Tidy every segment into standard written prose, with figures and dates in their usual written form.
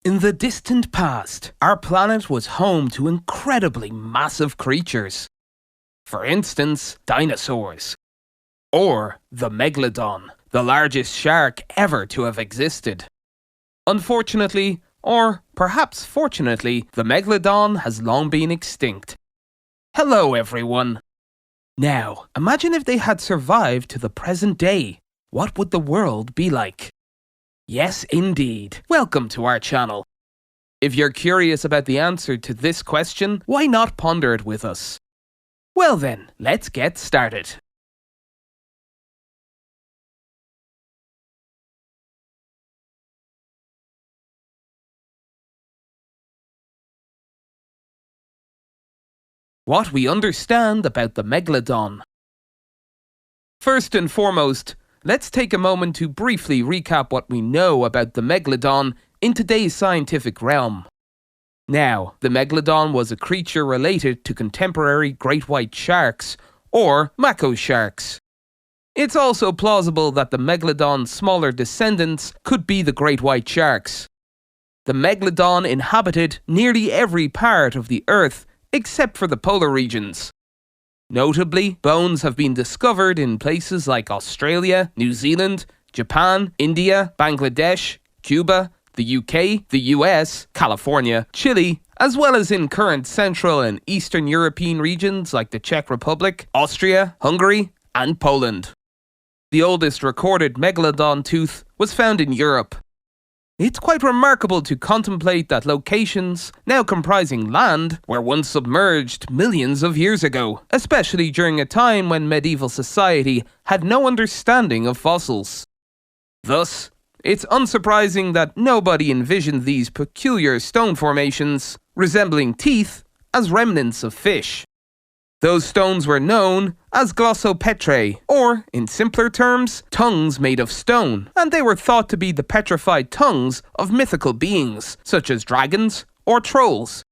In the distant past, our planet was home to incredibly massive creatures. For instance, dinosaurs. Or the Megalodon, the largest shark ever to have existed. Unfortunately, or perhaps fortunately, the Megalodon has long been extinct. Hello everyone! Now, imagine if they had survived to the present day. What would the world be like? Yes, indeed. Welcome to our channel. If you're curious about the answer to this question, why not ponder it with us? Well then, let's get started. What we understand about the Megalodon. First and foremost, let's take a moment to briefly recap what we know about the Megalodon in today's scientific realm. Now, the Megalodon was a creature related to contemporary great white sharks, or mako sharks. It's also plausible that the Megalodon's smaller descendants could be the great white sharks. The Megalodon inhabited nearly every part of the Earth except for the polar regions. Notably, bones have been discovered in places like Australia, New Zealand, Japan, India, Bangladesh, Cuba, the UK, the US, California, Chile, as well as in current Central and Eastern European regions like the Czech Republic, Austria, Hungary, and Poland. The oldest recorded Megalodon tooth was found in Europe. It's quite remarkable to contemplate that locations, now comprising land, were once submerged millions of years ago, especially during a time when medieval society had no understanding of fossils. Thus, it's unsurprising that nobody envisioned these peculiar stone formations, resembling teeth, as remnants of fish. Those stones were known as glossopetrae, or, in simpler terms, tongues made of stone, and they were thought to be the petrified tongues of mythical beings, such as dragons or trolls.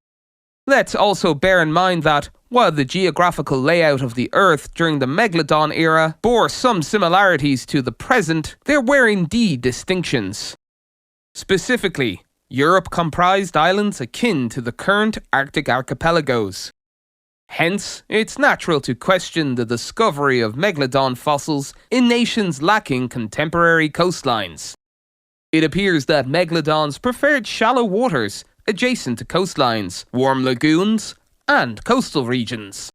Let's also bear in mind that, while the geographical layout of the Earth during the Megalodon era bore some similarities to the present, there were indeed distinctions. Specifically, Europe comprised islands akin to the current Arctic archipelagos. Hence, it's natural to question the discovery of Megalodon fossils in nations lacking contemporary coastlines. It appears that Megalodons preferred shallow waters adjacent to coastlines, warm lagoons, and coastal regions.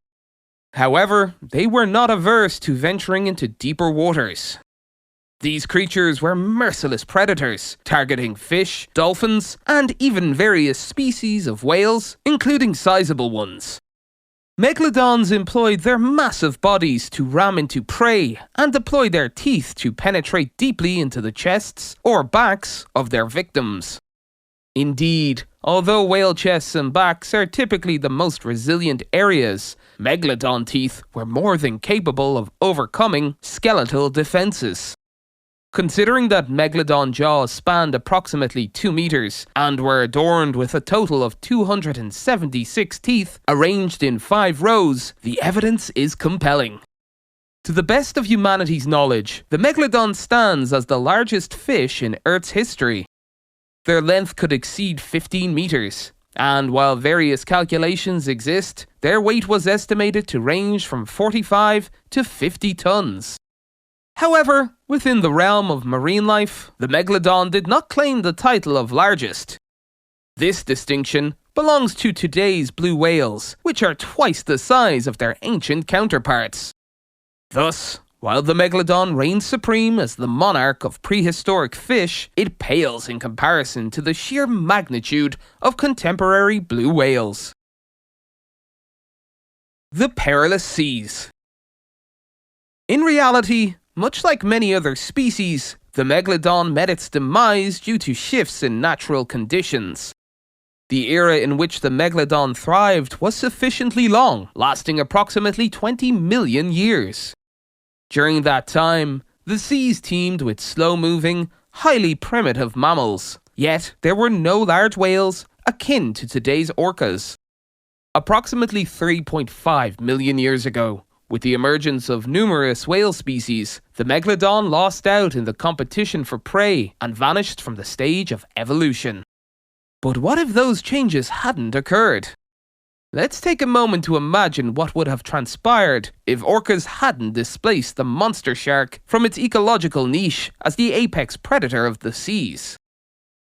However, they were not averse to venturing into deeper waters. These creatures were merciless predators, targeting fish, dolphins, and even various species of whales, including sizable ones. Megalodons employed their massive bodies to ram into prey and deploy their teeth to penetrate deeply into the chests or backs of their victims. Indeed, although whale chests and backs are typically the most resilient areas, Megalodon teeth were more than capable of overcoming skeletal defenses. Considering that Megalodon jaws spanned approximately 2 meters and were adorned with a total of 276 teeth arranged in 5 rows, the evidence is compelling. To the best of humanity's knowledge, the Megalodon stands as the largest fish in Earth's history. Their length could exceed 15 meters, and while various calculations exist, their weight was estimated to range from 45 to 50 tons. However, within the realm of marine life, the Megalodon did not claim the title of largest. This distinction belongs to today's blue whales, which are twice the size of their ancient counterparts. Thus, while the Megalodon reigns supreme as the monarch of prehistoric fish, it pales in comparison to the sheer magnitude of contemporary blue whales. The Perilous Seas. In reality, much like many other species, the Megalodon met its demise due to shifts in natural conditions. The era in which the Megalodon thrived was sufficiently long, lasting approximately 20 million years. During that time, the seas teemed with slow-moving, highly primitive mammals, yet there were no large whales akin to today's orcas. Approximately 3.5 million years ago, with the emergence of numerous whale species, the Megalodon lost out in the competition for prey and vanished from the stage of evolution. But what if those changes hadn't occurred? Let's take a moment to imagine what would have transpired if orcas hadn't displaced the monster shark from its ecological niche as the apex predator of the seas.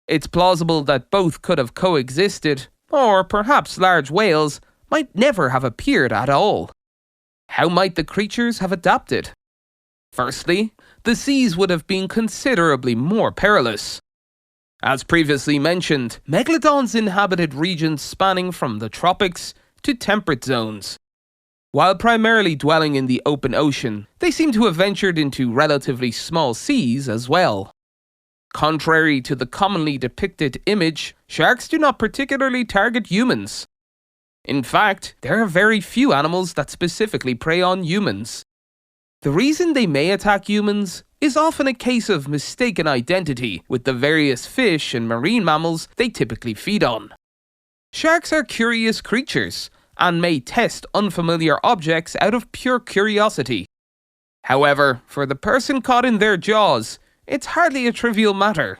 It's plausible that both could have coexisted, or perhaps large whales might never have appeared at all. How might the creatures have adapted? Firstly, the seas would have been considerably more perilous. As previously mentioned, megalodons inhabited regions spanning from the tropics to temperate zones. While primarily dwelling in the open ocean, they seem to have ventured into relatively small seas as well. Contrary to the commonly depicted image, sharks do not particularly target humans. In fact, there are very few animals that specifically prey on humans. The reason they may attack humans is often a case of mistaken identity with the various fish and marine mammals they typically feed on. Sharks are curious creatures and may test unfamiliar objects out of pure curiosity. However, for the person caught in their jaws, it's hardly a trivial matter.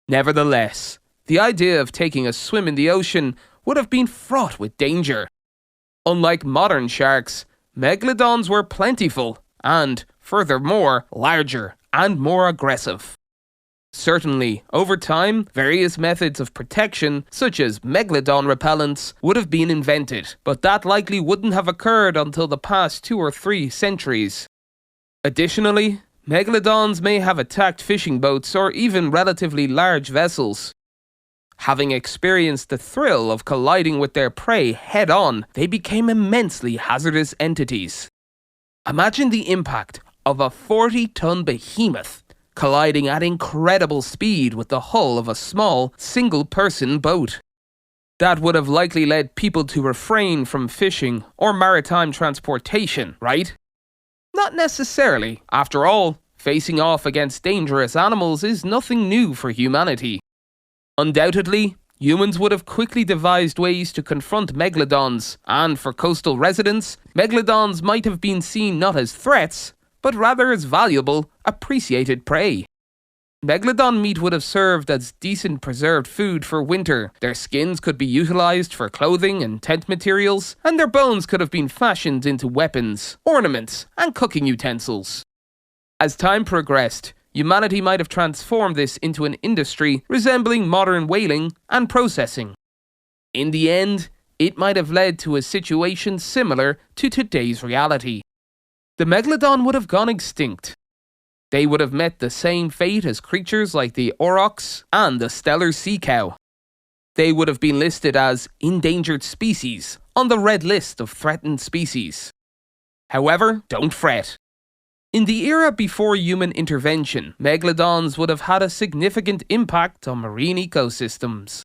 Nevertheless, the idea of taking a swim in the ocean would have been fraught with danger. Unlike modern sharks, megalodons were plentiful and, furthermore, larger and more aggressive. Certainly, over time, various methods of protection, such as megalodon repellents, would have been invented, but that likely wouldn't have occurred until the past 2 or 3 centuries. Additionally, megalodons may have attacked fishing boats or even relatively large vessels. Having experienced the thrill of colliding with their prey head-on, they became immensely hazardous entities. Imagine the impact of a 40-ton behemoth colliding at incredible speed with the hull of a small, single-person boat. That would have likely led people to refrain from fishing or maritime transportation, right? Not necessarily. After all, facing off against dangerous animals is nothing new for humanity. Undoubtedly, humans would have quickly devised ways to confront megalodons, and for coastal residents, megalodons might have been seen not as threats, but rather as valuable, appreciated prey. Megalodon meat would have served as decent preserved food for winter, their skins could be utilised for clothing and tent materials, and their bones could have been fashioned into weapons, ornaments, and cooking utensils. As time progressed, humanity might have transformed this into an industry resembling modern whaling and processing. In the end, it might have led to a situation similar to today's reality. The megalodon would have gone extinct. They would have met the same fate as creatures like the aurochs and the stellar sea cow. They would have been listed as endangered species on the red list of threatened species. However, don't fret. In the era before human intervention, megalodons would have had a significant impact on marine ecosystems.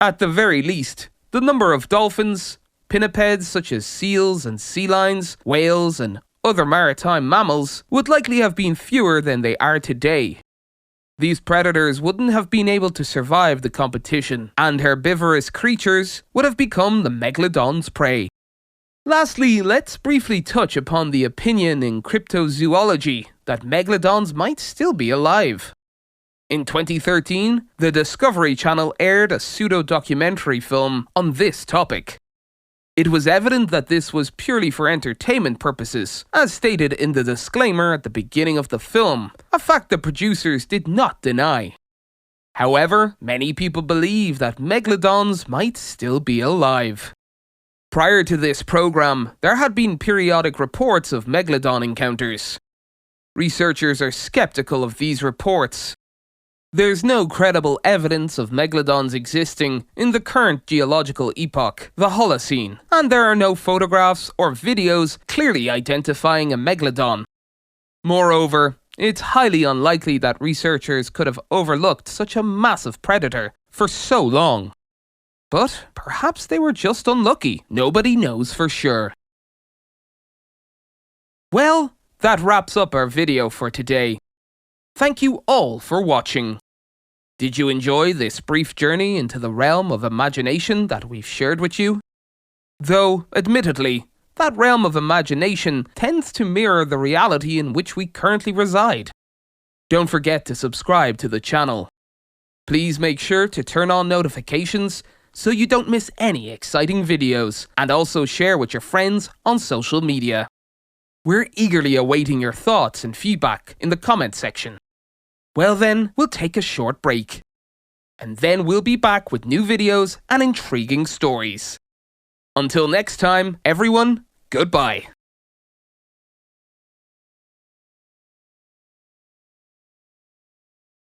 At the very least, the number of dolphins, pinnipeds such as seals and sea lions, whales and other maritime mammals would likely have been fewer than they are today. These predators wouldn't have been able to survive the competition, and herbivorous creatures would have become the megalodon's prey. Lastly, let's briefly touch upon the opinion in cryptozoology that megalodons might still be alive. In 2013, the Discovery Channel aired a pseudo-documentary film on this topic. It was evident that this was purely for entertainment purposes, as stated in the disclaimer at the beginning of the film, a fact the producers did not deny. However, many people believe that megalodons might still be alive. Prior to this program, there had been periodic reports of megalodon encounters. Researchers are skeptical of these reports. There's no credible evidence of megalodons existing in the current geological epoch, the Holocene, and there are no photographs or videos clearly identifying a megalodon. Moreover, it's highly unlikely that researchers could have overlooked such a massive predator for so long. But perhaps they were just unlucky. Nobody knows for sure. Well, that wraps up our video for today. Thank you all for watching. Did you enjoy this brief journey into the realm of imagination that we've shared with you? Though, admittedly, that realm of imagination tends to mirror the reality in which we currently reside. Don't forget to subscribe to the channel. Please make sure to turn on notifications so you don't miss any exciting videos, and also share with your friends on social media. We're eagerly awaiting your thoughts and feedback in the comment section. Well then, we'll take a short break. And then we'll be back with new videos and intriguing stories. Until next time, everyone, goodbye.